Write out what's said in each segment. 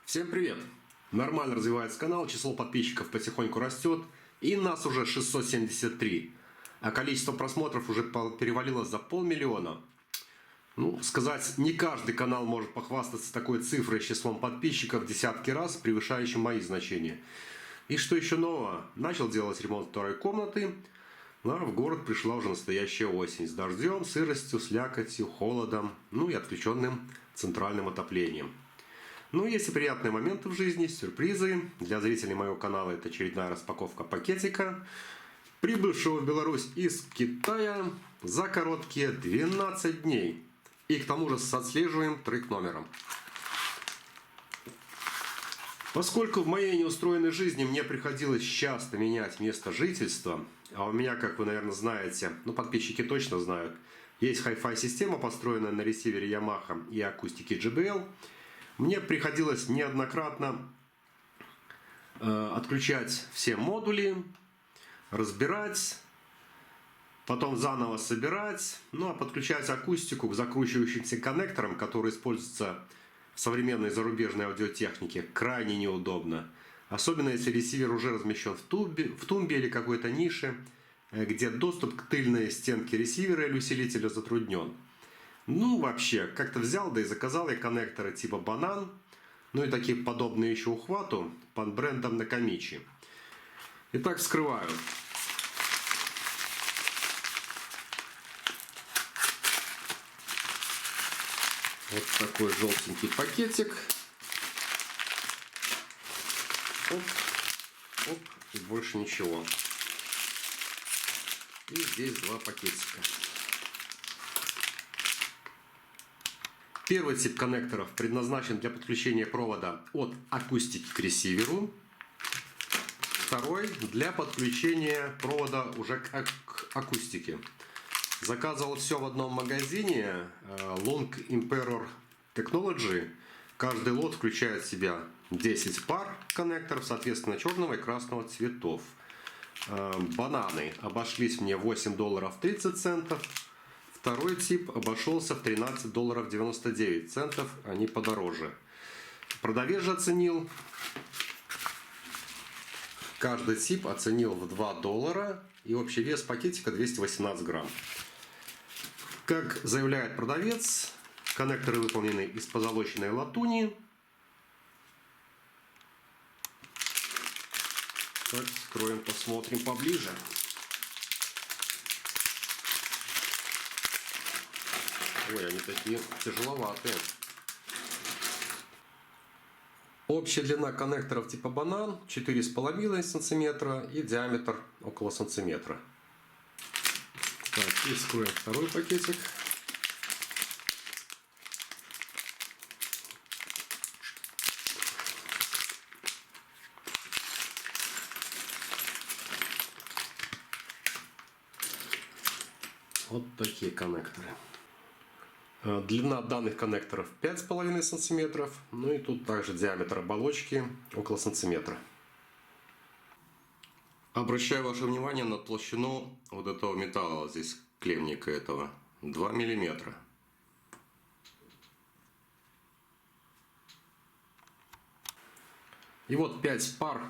Всем привет! Нормально развивается канал, число подписчиков потихоньку растет, и нас уже 673, а количество просмотров уже перевалило за 500 000. Ну, сказать, не каждый канал может похвастаться такой цифрой с числом подписчиков в десятки раз, превышающим мои значения. И что еще нового? Начал делать ремонт второй комнаты, а в город пришла уже настоящая осень с дождем, сыростью, слякотью, холодом, ну и отключенным центральным отоплением. Ну, есть и приятные моменты в жизни, сюрпризы. Для зрителей моего канала это очередная распаковка пакетика, прибывшего в Беларусь из Китая за короткие 12 дней. И к тому же с отслеживаемым трек-номером. Поскольку в моей неустроенной жизни мне приходилось часто менять место жительства, а у меня, как вы, наверное, знаете, ну, подписчики точно знают, есть Hi-Fi система, построенная на ресивере Yamaha и акустике JBL, мне приходилось неоднократно отключать все модули, разбирать, потом заново собирать, ну а подключать акустику к закручивающимся коннекторам, которые используются в современной зарубежной аудиотехнике, крайне неудобно. Особенно если ресивер уже размещен в тумбе или какой-то нише, где доступ к тыльной стенке ресивера или усилителя затруднен. Ну, вообще, как-то взял, да и заказал я коннекторы типа Банан, ну и такие подобные еще ухвату под брендом Накамичи. Итак, вскрываю. Вот такой желтенький пакетик. Оп, оп, и больше ничего. И здесь два пакетика. Первый тип коннекторов предназначен для подключения провода от акустики к ресиверу. Второй для подключения провода уже к акустике. Заказывал все в одном магазине, Long Emperor Technology. Каждый лот включает в себя 10 пар коннекторов, соответственно, черного и красного цветов. Бананы обошлись мне $8.30. Второй тип обошелся в $13.99, они подороже. Продавец же оценил, каждый тип оценил в $2, и общий вес пакетика 218 грамм. Как заявляет продавец, коннекторы выполнены из позолоченной латуни. Так, вскроем, посмотрим поближе. Ой, они такие тяжеловатые. Общая длина коннекторов типа Банан 4,5 см и диаметр около сантиметра. Так, и вскроем второй пакетик. Вот такие коннекторы. Длина данных коннекторов 5,5 см. Ну и тут также диаметр оболочки около сантиметра. Обращаю ваше внимание на толщину вот этого металла, здесь клемника этого, 2 мм. И вот 5 пар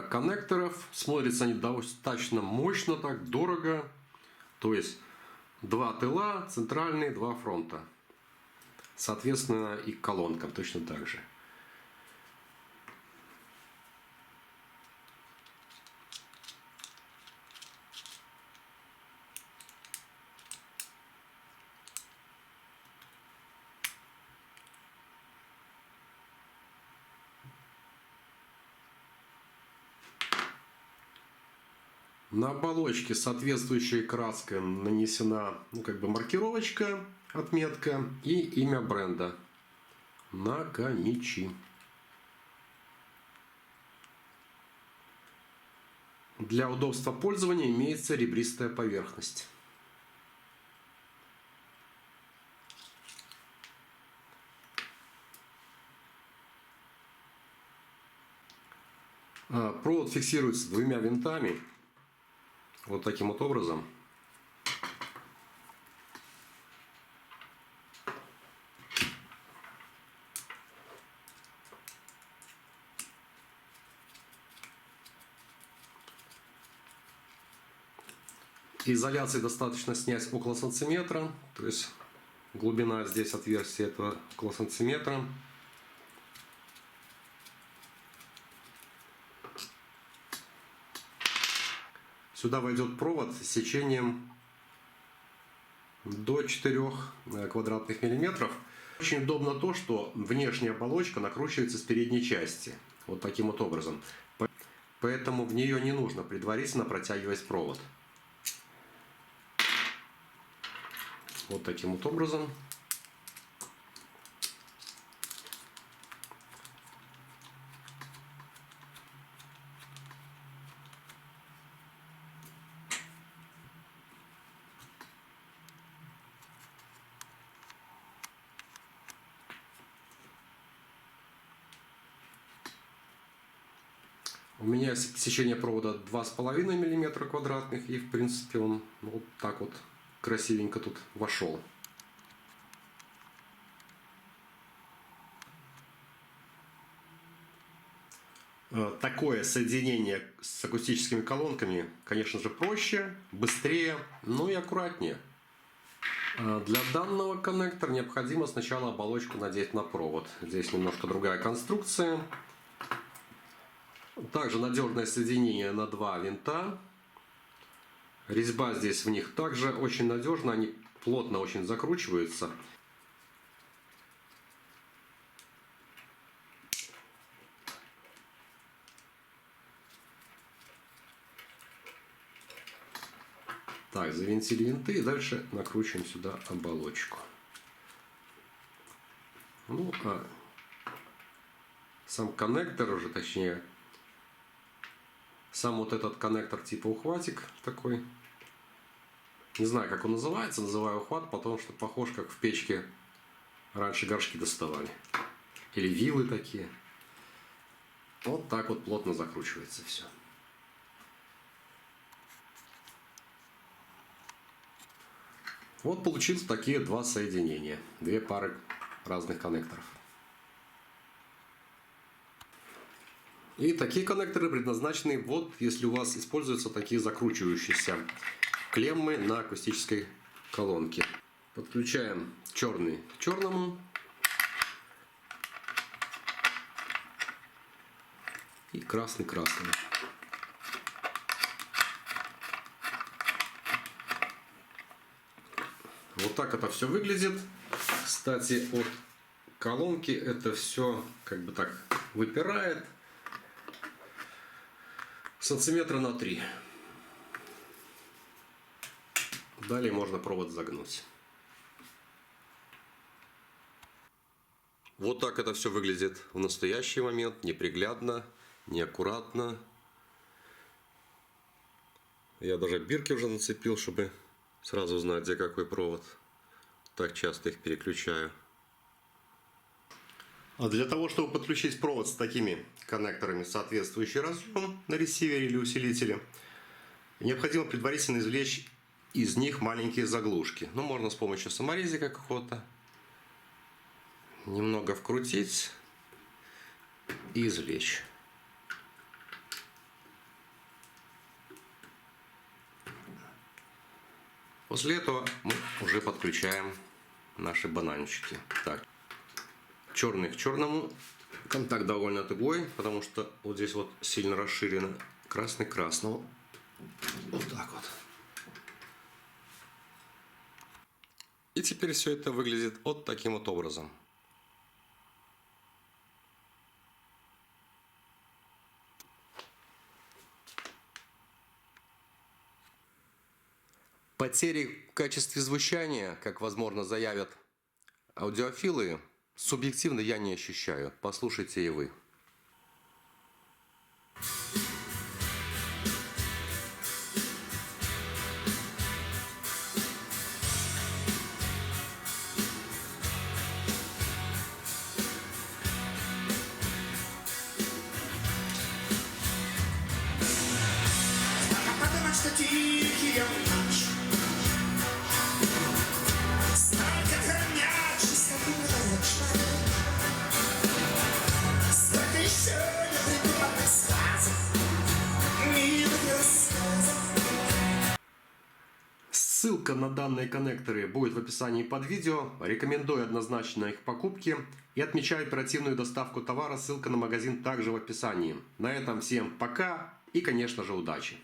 коннекторов. Смотрятся они достаточно мощно, так дорого. То есть 2 тыла, центральные, 2 фронта. Соответственно, и к колонкам точно так же. На оболочке соответствующей краской нанесена, ну, как бы маркировочка, отметка и имя бренда Накамичи. Для удобства пользования имеется ребристая поверхность. Провод фиксируется двумя винтами. Вот таким вот образом. Изоляции достаточно снять около сантиметра, то есть глубина здесь отверстия этого около сантиметра. Сюда войдет провод с сечением до 4 квадратных миллиметров. Очень удобно то, что внешняя оболочка накручивается с передней части. Вот таким вот образом. Поэтому в нее не нужно предварительно протягивать провод. Вот таким вот образом. У меня сечение провода 2,5 мм квадратных, и в принципе он вот так вот красивенько тут вошел. Такое соединение с акустическими колонками, конечно же, проще, быстрее, но и аккуратнее. Для данного коннектора необходимо сначала оболочку надеть на провод. Здесь немножко другая конструкция. Также надежное соединение на 2 винта. Резьба здесь в них также очень надежна, они плотно очень закручиваются. Так, завинтили винты и дальше накручиваем сюда оболочку. Ну, а сам коннектор уже, точнее, сам вот этот коннектор типа ухватик такой. Не знаю, как он называется, называю ухват, потому что похож, как в печке раньше горшки доставали. Или вилы такие. Вот так вот плотно закручивается все. Вот получились такие два соединения, две пары разных коннекторов. И такие коннекторы предназначены, вот если у вас используются такие закручивающиеся клеммы на акустической колонке. Подключаем черный к черному. И красный к красному. Вот так это все выглядит. Кстати, от колонки это все как бы так выпирает сантиметра на 3. Далее можно провод загнуть. Вот так это все выглядит в настоящий момент. Неприглядно, неаккуратно. Я даже бирки уже нацепил, чтобы сразу знать, где какой провод. Так часто их переключаю. А для того, чтобы подключить провод с такими коннекторами, соответствующий разъем на ресивере или усилителе, необходимо предварительно извлечь из них маленькие заглушки. Ну, можно с помощью саморезика какого-то немного вкрутить и извлечь. После этого мы уже подключаем наши бананчики. Так, черный к черному. Контакт довольно тугой, потому что вот здесь вот сильно расширено. Красный к красному. Вот так вот. И теперь все это выглядит вот таким вот образом. Потери в качестве звучания, как возможно заявят аудиофилы, субъективно я не ощущаю. Послушайте и вы. Потому что тихие ночь, столько хранят чистоту ночь, столько еще не придуманных сказок. Ссылка на данные коннекторы будет в описании под видео. Рекомендую однозначно их покупки. И отмечаю оперативную доставку товара. Ссылка на магазин также в описании. На этом всем пока и, конечно же, удачи!